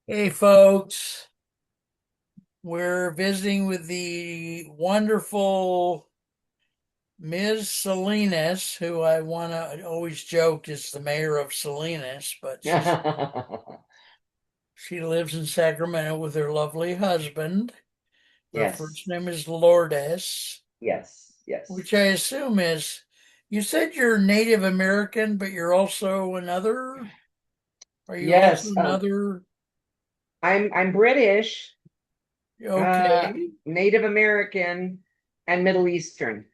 Hey, folks. We're visiting with the wonderful Ms. Salinas, who I want to always joke is the mayor of Salinas, but she lives in Sacramento with her lovely husband. Her first Yes, name is Lourdes, yes, yes, which I assume is, you said you're Native American, but you're also are you also yes. another? I'm British, Okay. Native American, and Middle Eastern.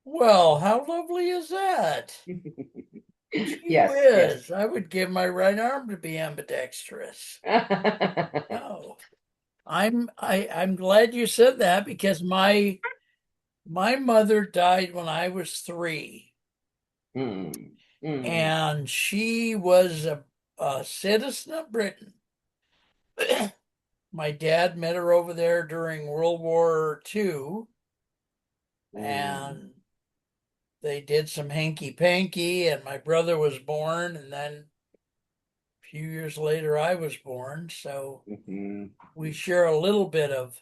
Well, how lovely is that? Gee Yes, yes. whiz, I would give my right arm to be ambidextrous. Oh, I'm glad you said that because my mother died when I was 3, Mm, mm, and she was a citizen of Britain. My dad met her over there during World War II, mm, and they did some hanky panky, and my brother was born, and then a few years later I was born. So mhm. we share a little bit of.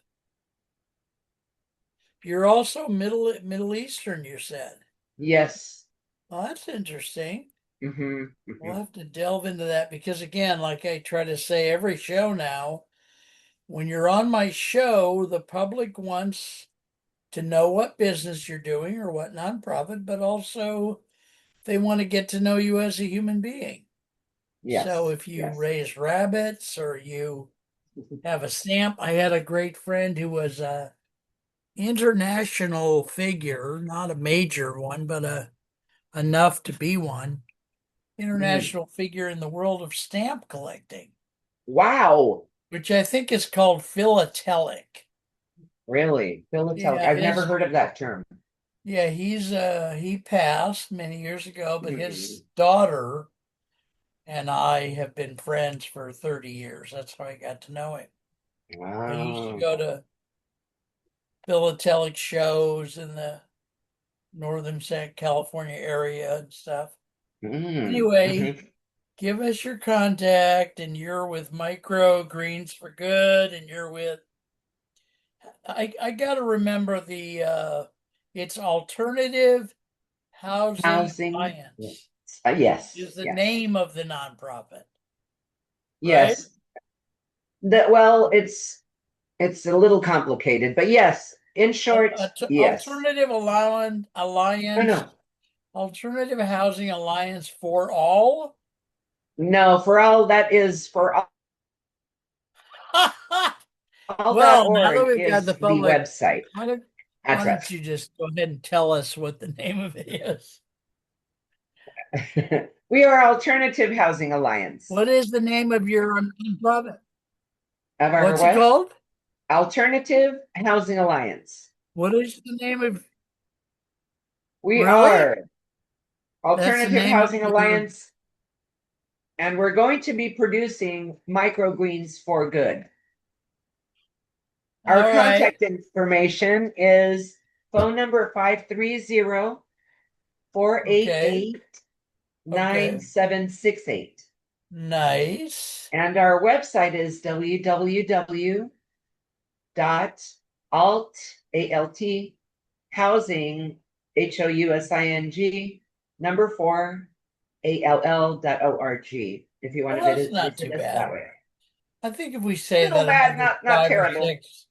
You're also Middle Eastern, you said. Yes. Well, that's interesting. Hmm, We'll hmm. have to delve into that because, again, like I try to say every show now, when you're on my show, the public wants to know what business you're doing or what nonprofit, but also they want to get to know you as a human being. So Yes, if you yes. raise rabbits or you have a stamp, I had a great friend who was a international figure, not a major one, but a enough to be one, Mm. international figure in the world of stamp collecting, Wow. which I think is called philatelic. Really? Philatelic. Yeah, I've never his heard of that term. he passed many years ago, but Mm. his daughter and I have been friends for 30 years. That's how I got to know him. I used to Wow. go to philatelic shows in the northern California area and stuff. Mm. Anyway, Hmm. give us your contact, and you're with Micro Greens for Good, and you're with I gotta remember the it's Alternative Housing Housing. Alliance Yes, is the yes, name of the nonprofit, right? yes. Well, it's a little complicated, but yes, in short, yes. Alternative No, Alliance, no, Alternative Housing Alliance for All. no. For all that is for Well, now that all.org we've got the is the public, website why don't address. you just go ahead and tell us what the name of it is? We are Alternative Housing Alliance What is the name of your nonprofit? of our What's it what? called? Alternative Housing Alliance. What is the name of We really? are That's the Alternative name of Housing your. Alliance, and we're going to be producing microgreens for good. Our All right. contact information is phone number 530 four eight Okay. eight nine Okay. seven six eight, Nice. And our website is www.alt housing housing number 4 all.org if you want Well, to that's not too visit us that bad. way. I think if we say Little that bad, another not five or terrible. six,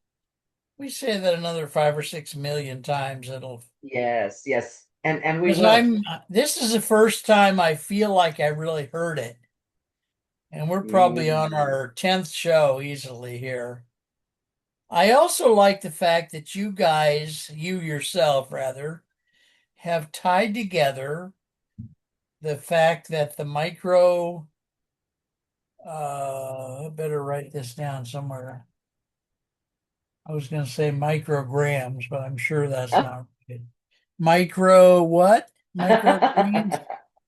we say that another 5 or 6 million times, it'll. Yes, yes. And we Because will. this is the first time I feel like I really heard it. And we're probably on Mm. our 10th show easily here. I also like the fact that you guys, you yourself rather, have tied together the fact that the I better write this down somewhere. I was going to say micrograms, but I'm sure that's not right. Micro what?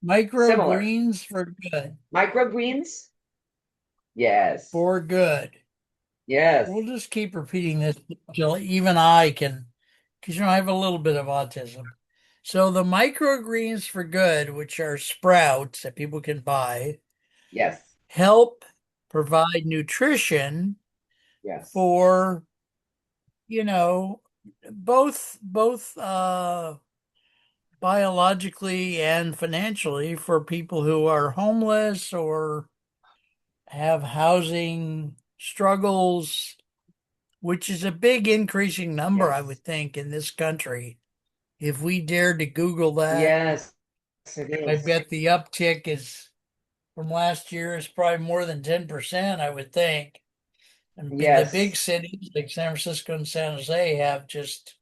Micro Similar. greens for good. Microgreens? Yes. For good. Yes. We'll just keep repeating this until even I can, because I have a little bit of autism. So the microgreens for good, which are sprouts that people can buy, Yes. help. provide nutrition Yes. for, you know, both biologically and financially for people who are homeless or have housing struggles, which is a big increasing number, I Yes. would think, in this country. If we dared to Google that, Yes, it I is. bet the uptick is from last year is probably more than 10%, I would think. And the big Yes. cities like San Francisco and San Jose have just,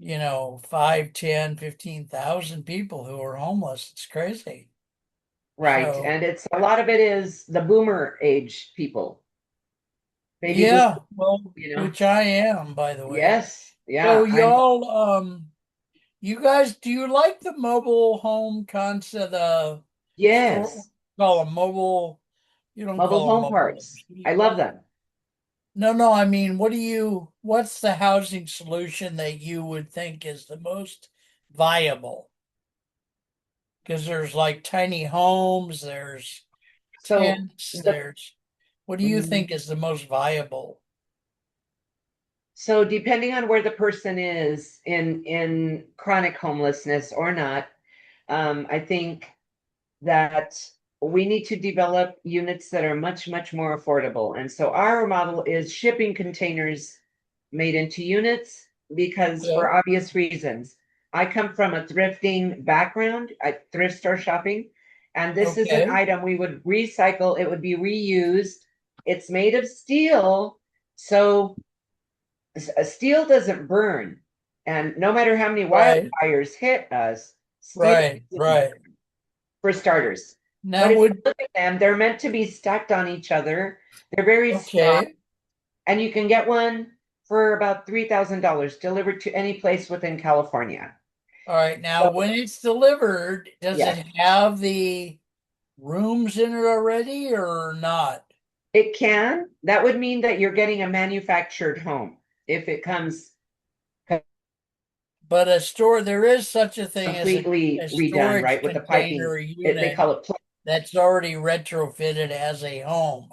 5, 10, 15,000 people who are homeless. It's crazy. Right. So, And it's a lot of it is the boomer age people, baby boom, yeah, well, you know. which I am, by the way. Yes. Yeah. So y'all, you guys, do you like the mobile home concept, store, Yes. call them mobile, you don't Mobile call them home mobile homes. parks. What do you I love call them? them. No, no, I mean, what's the housing solution that you would think is the most viable? Because there's like tiny homes, there's So tents, the what do you mhm. think is the most viable? So depending on where the person is in chronic homelessness or not, I think that we need to develop units that are much, much more affordable. And so our model is shipping containers made into units because Okay, for obvious reasons. I come from a thrifting background, thrift store shopping, and this is an okay, item we would recycle, it would be reused. It's made of steel, so steel doesn't burn. And no matter how many right, wildfires hit us, steel right, doesn't right. for starters. Now But if you would look at them, they're meant to be stacked on each other. They're very strong, okay, and you can get one for about $3,000 delivered to any place within California. all right. Now So, when it's delivered, does yes, it have the rooms in it already or not? it can. That would mean that you're getting a manufactured home if it comes But there is such a thing as completely a redone, storage right, with the piping. container They unit call it. that's already retrofitted as a home.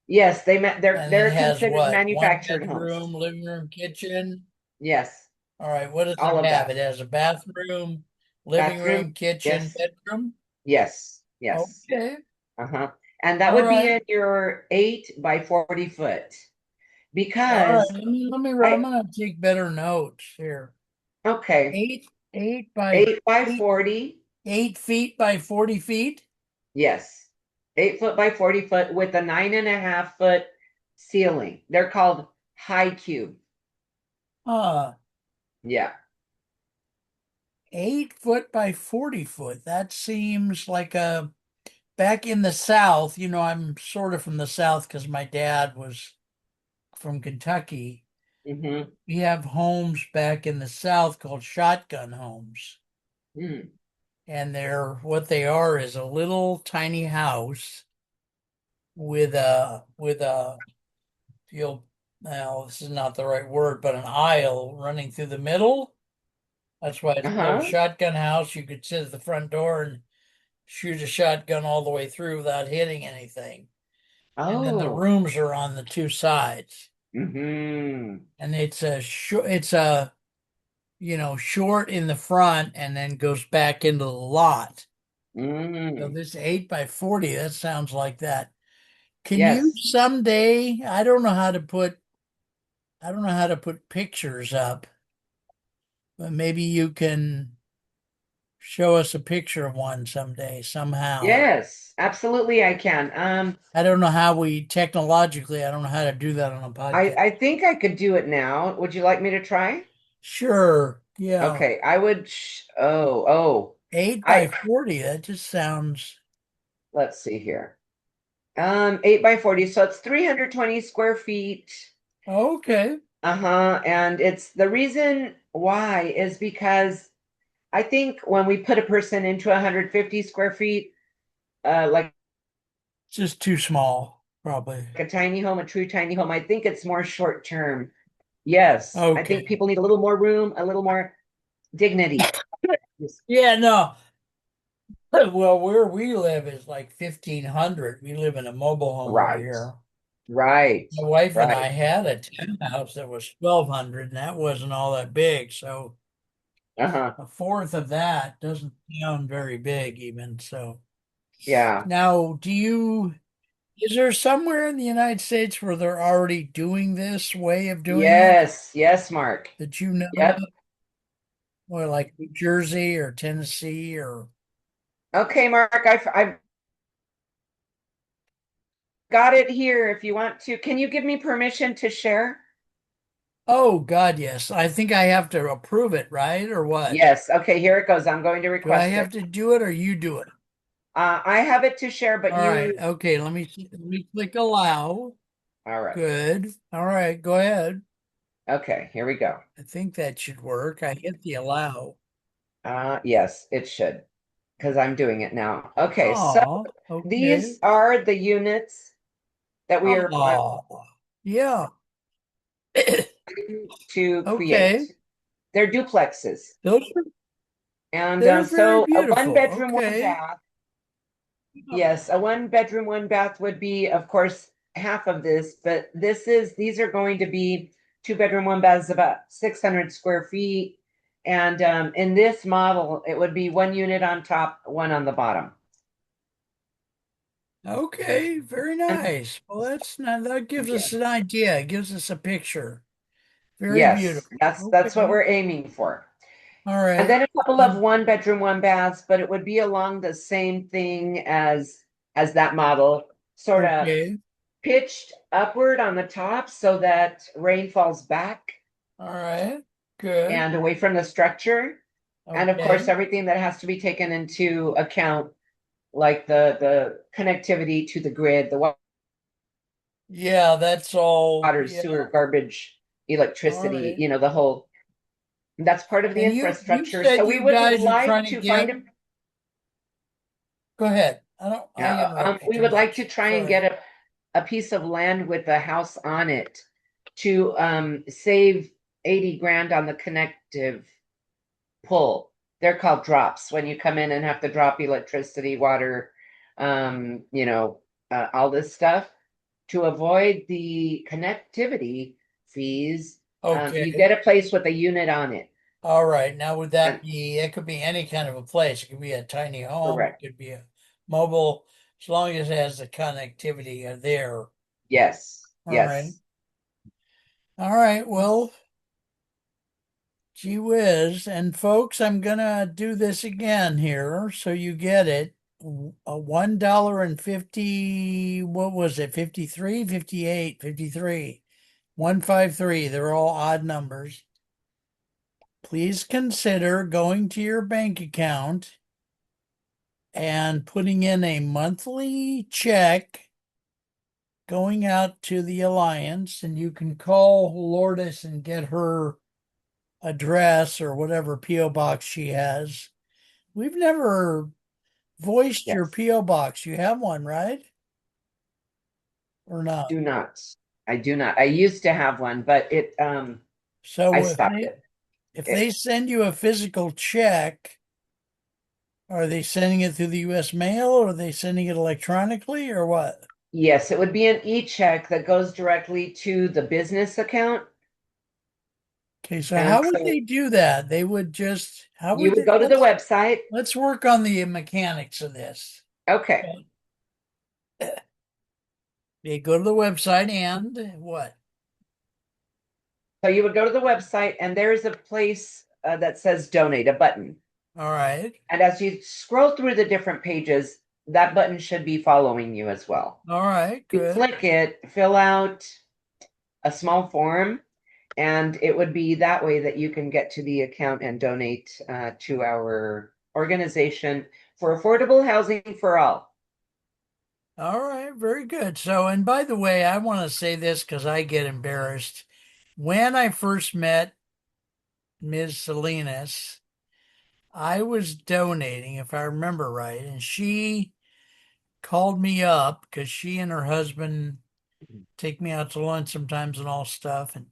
Yes, And it they're has considered what? One manufactured homes. bedroom, living room, kitchen. Yes, All right, what does all it of have? that. It has a bathroom, living Bathroom. room, kitchen, Yes, bedroom. yes, yes. Okay. Uh-huh. And that All would be right. in your 8 by 40 foot. All right. Because I'm I, gonna take better notes here. okay, Eight, eight by 8 by eight, 40, 8 feet by 40 feet. yes. 8 foot by 40 foot with a 9.5 foot ceiling. They're called high cube. Uh, Yeah. 8 foot by 40 foot. That seems like back in the South, I'm sort of from the South because my dad was from Kentucky. Mm-hmm. We have homes back in the South called shotgun homes. Mm. And what they are is a little tiny house with a you'll now this is not the right word, but an aisle running through the middle. That's why it's called a Uh-huh. shotgun house. You could sit at the front door and shoot a shotgun all the way through without hitting anything. And then the Oh. rooms are on the two sides. Mm-hmm. And it's short in the front and then goes back into the lot. So Mm. this 8 by 40, that sounds like that. Can you Yes. someday, I don't know how to put pictures up, but maybe you can show us a picture of one someday, somehow. Yes, absolutely I can. I don't know technologically, I don't know how to do that on a podcast. I think I could do it now. Would you like me to try? Sure. Yeah. Okay, I would oh. Eight I by 40. That just sounds let's see here. 8 by 40, so it's 320 square feet. okay. Uh-huh. And it's the reason why is because I think when we put a person into 150 square feet, like Just too small, probably. a tiny home, a true tiny home, I think it's more short term. Yes, I think Okay. people need a little more room, a little more dignity. Yes. Yeah, no. Well, where we live is like 1,500. We live in a mobile home over Right, here. right, My wife and right. I had a townhouse that was 1,200, and that wasn't all that big. So Uh-huh. a fourth of that doesn't sound very big, even. So Yeah. now, is there somewhere in the United States where they're already doing this way of doing it Yes, yes, Mark. that you know Yep. of? Or like New Jersey or Tennessee or, Okay, Mark, I've got it here if you want to. Can you give me permission to share? oh, God, yes. I think I have to approve it, right? Or what? Yes. Okay, here it goes. I'm going to Do I request have it. to do it or you do it? I have it to share, but All right. you, Okay. Let me click allow. all right. Good. All right. Go ahead. Okay, here we go. I think that should work. I hit the allow. Yes, it should, because I'm doing it now. Okay, so Oh, okay. these are the units that we are Oh, yeah. planning to create. Okay. They're duplexes. Those are, And they're very so a one beautiful. bedroom, one Okay. bath. Yes, a one bedroom, one bath would be, of course, half of this, but these are going to be two bedroom, one bath is about 600 square feet. And in this model, it would be one unit on top, one on the bottom. Okay. Very And nice. Well, that gives us again, an idea. It gives us a picture. Very yes, beautiful. that's what Okay. we're aiming for. All And right. then a couple of And one bedroom, one baths, but it would be along the same thing as that model, sort of okay. pitched upward on the top so that rain falls back All right. Good. and away from the structure. And of course, Okay. everything that has to be taken into account, like the connectivity to the grid, the Yeah, that's all. water, Yeah. sewer, garbage, All electricity, right. the whole, that's part of the And you infrastructure. said So we you would guys are like trying to to get, find a, go ahead. I interrupt you we too would like to much. try and get Sorry. a piece of land with a house on it to save 80 grand on the connective pull. They're called drops when you come in and have to drop electricity, water, um, you know, all this stuff. To avoid the connectivity fees, you Okay. get a place with a unit on it. All right. Now, And it could be any kind of a place. It could be a tiny home. It correct. could be a mobile, as long as it has the connectivity there. Yes. All right. Yes. All right. Well, gee whiz. And folks, I'm gonna do this again here so you get it. A $1 and 50, what was it? 53, 58, 53, 153. They're all odd numbers. Please consider going to your bank account and putting in a monthly check going out to the Alliance, and you can call Lourdes and get her address or whatever P.O. box she has. We've never voiced your Yes. P.O. box. You have one, right? Or not? Do not. I do not. I used to have one, but I So stopped it. if it they send you a physical check, are they sending it through the US mail or are they sending it electronically or what? yes, it would be an e-check that goes directly to the business account. Okay, so And how would so they do that? They would just, how you would would they, go to the website. let's work on the mechanics of this. Okay. Okay. They go to the website and what? So you would go to the website and there's a place that says donate, a button. All right. And as you scroll through the different pages, that button should be following you as well. All right. You Good. click it, fill out a small form, and it would be that way that you can get to the account and donate to our organization for affordable housing for all. All right. Very good. So, and by the way, I want to say this because I get embarrassed. When I first met Ms. Salinas, I was donating, if I remember right, and she called me up because she and her husband take me out to lunch sometimes and all stuff. And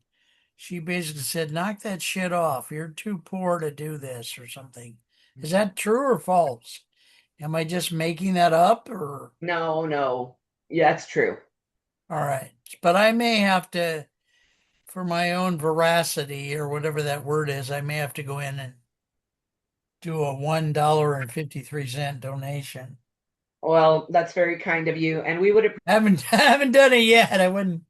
she basically said, knock that shit off. You're too poor to do this or something. Is that true or false? Am I just making that up or No, no. Yeah, that's true. all right. But I may have to, for my own veracity or whatever that word is, I may have to go in and do a $1.53 donation. Well, that's very kind of you. And we would Haven't done it yet. I wouldn't.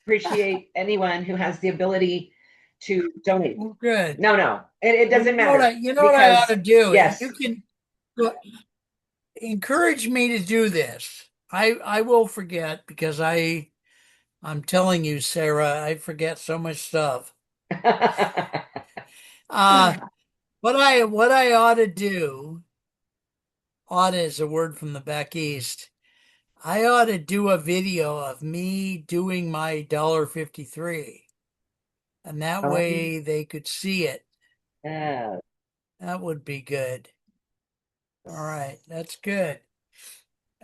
appreciate anyone who has the ability to donate. Well, good. No, no, it Well, doesn't matter you know what I ought because, to do? You yes. can go, encourage me to do this. I will forget because I'm telling you, Sarah, I forget so much stuff. Uh what I ought to do, ought is a word from the back east. I ought to do a video of me doing my $1.53. And that Um, way they could see it. yes. That would be good. All right, that's good.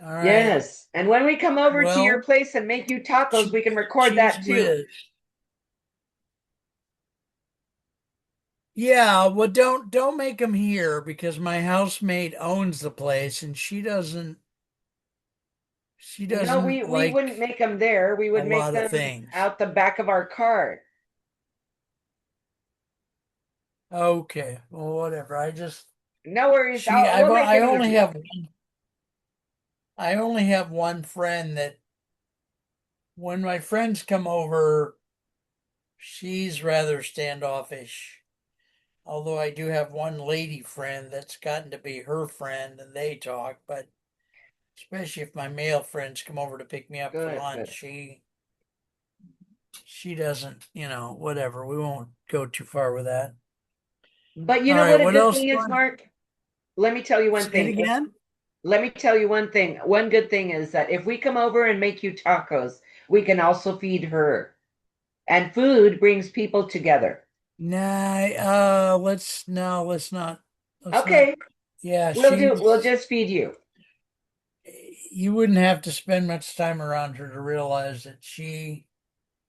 All right. Yes. And when we come over to your Well, place and make you tacos, we can record cheese that too. whiz. Yeah, well, don't make them here because my housemate owns the place and she No, doesn't we like wouldn't make them there. We a would make lot of them things. out the back of our car. Okay, well, whatever. No worries. We'll make it easy. I only have one friend that when my friends come over, she's rather standoffish. Although I do have one lady friend that's gotten to be her friend and they talk, but especially if my male friends come over to pick me up for Good, lunch, good. she doesn't, whatever. We won't go too far with that. But you All know right, what a what good else thing you is, want? Mark? Let me tell you one Say it thing. again? Let me tell you one thing. One good thing is that if we come over and make you tacos, we can also feed her. And food brings people together. Nah, let's no, let's not. Okay, Yeah, we'll just feed you. you wouldn't have to spend much time around her to realize that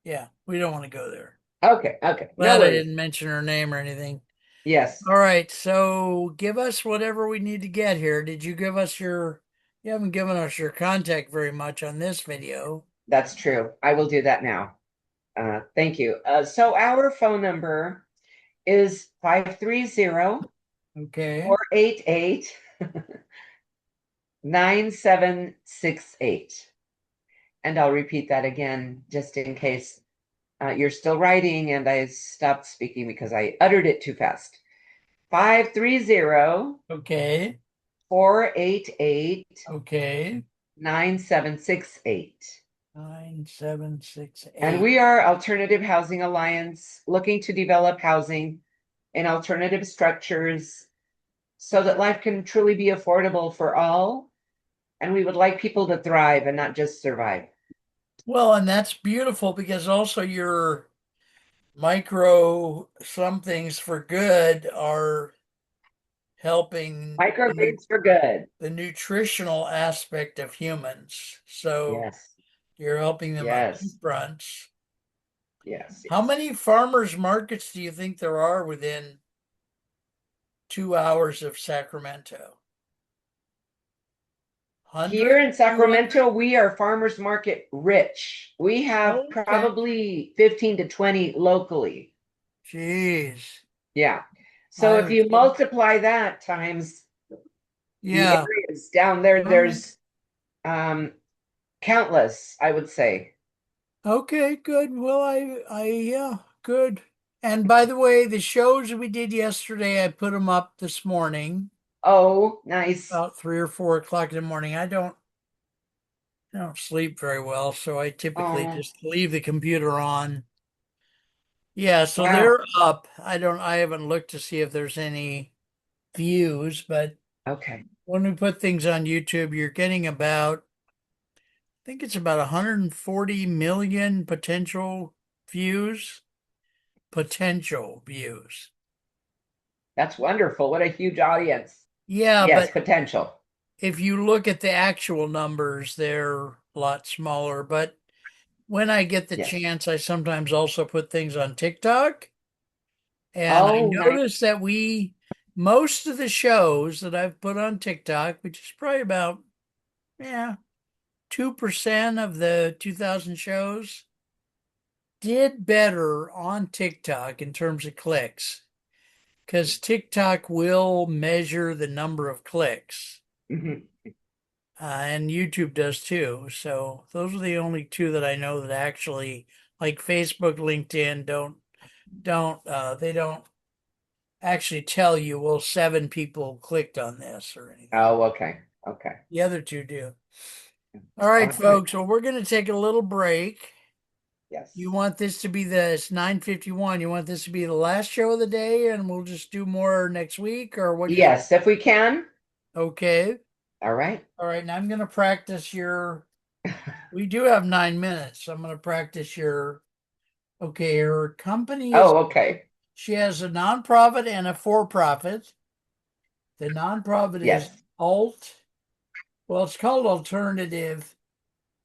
yeah, we don't want to go there. Okay, okay. No Glad I worries. didn't mention her name or anything. Yes, All right, so give us whatever we need to get here. You haven't given us your contact very much on this video. that's true. I will do that now. Thank you. So our phone number is 530 Okay. 488 9768. And I'll repeat that again just in case you're still writing and I stopped speaking because I uttered it too fast. 530 Okay. 488 Okay. 9768. And 9768. we are Alternative Housing Alliance looking to develop housing in alternative structures so that life can truly be affordable for all. And we would like people to thrive and not just survive. Well, and that's beautiful because also your micro somethings for good are helping Microgrids for good. the nutritional aspect of humans. So Yes, you're helping them on two yes, fronts. yes, How yes. many farmers markets do you think there are within 2 hours of Sacramento? Here 100? in 200? Sacramento, we are farmers market rich. We have Okay. probably 15 to 20 locally. Jeez. Yeah. So if I, you multiply that times the yeah. areas down there, All right. there's um, countless, I would say. Okay, good. Well, yeah, good. And by the way, the shows we did yesterday, I put them up this morning, Oh, nice. about 3 or 4 o'clock in the morning. I don't sleep very well, so I typically Oh, just leave the computer on. Yeah, so wow. they're up. I haven't looked to see if there's any views, but Okay. when we put things on YouTube, you're getting I think it's about 140 million potential views. That's wonderful. What a huge audience. Yeah, Yes, but potential. if you look at the actual numbers, they're a lot smaller. But when I get the Yes. chance, I sometimes also put things on TikTok. And I Oh, nice. noticed that we most of the shows that I've put on TikTok, which is probably about, yeah, 2% of the 2,000 shows, did better on TikTok in terms of clicks because TikTok will measure the number of clicks. Mhm. And YouTube does too. So those are the only two that I know that actually, like Facebook, LinkedIn, they don't actually tell you, well, 7 people clicked on this or anything. Oh, okay. Okay. The other two do. All right, All right. folks. Well, we're going to take a little break. You Yes. want this to be it's 9:51. You want this to be the last show of the day and we'll just do more next week, or what do you? Yes, if we can. Okay. All right. All right. Now I'm going to practice we do have 9 minutes. So I'm going to practice okay. Her company Oh, okay. she has a nonprofit and a for-profit. The nonprofit is Yes. it's called Alternative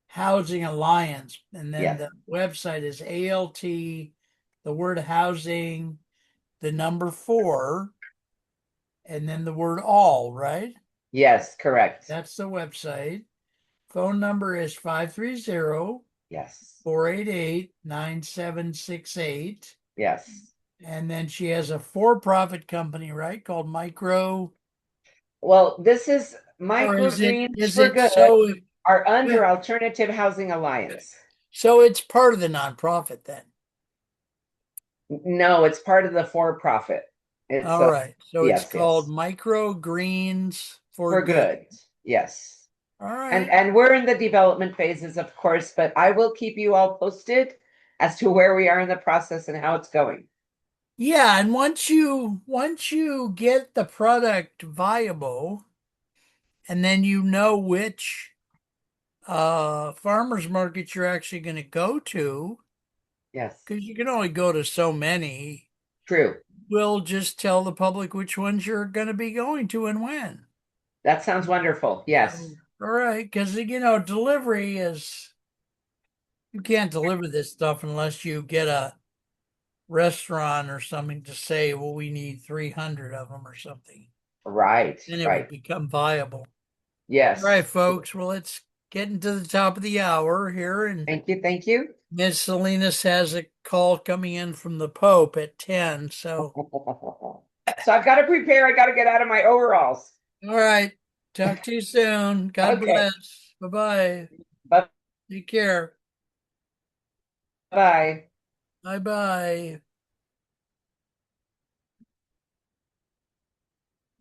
Housing Alliance. And then Yes. the website is ALT, the word housing, the number four, and then the word all, right? Yes, correct. That's the website. Phone number is 530 Yes. 488 9768. Yes. And then she has a for-profit company, right? Called Micro, Well, this is or microgreens is for it good so are under Alternative Housing Alliance. so it's part of the nonprofit then? No, it's part of the for-profit. It's All right. So it's yes, called yes. Micro Greens for For Good. good. Yes. All And right. and we're in the development phases, of course, but I will keep you all posted as to where we are in the process and how it's going. Yeah, and once you get the product viable, and then you know which farmers market you're actually going to go to, Yes. because you can only go to so many, True. we'll just tell the public which ones you're going to be going to and when. That sounds wonderful. Yes. So, all right, because delivery is, you can't deliver this stuff unless you get a restaurant or something to say, well, we need 300 of them or something. Right. Then it would Right. become viable. All right, Yes. folks. Well, it's getting to the top of the hour here, and Thank you. Thank you. Miss Salinas has a call coming in from the Pope at 10. So, So I've got to prepare. I got to get out of my overalls. all right. Talk to you soon. God Okay. bless. Bye bye. Bye Take care. bye. Bye bye.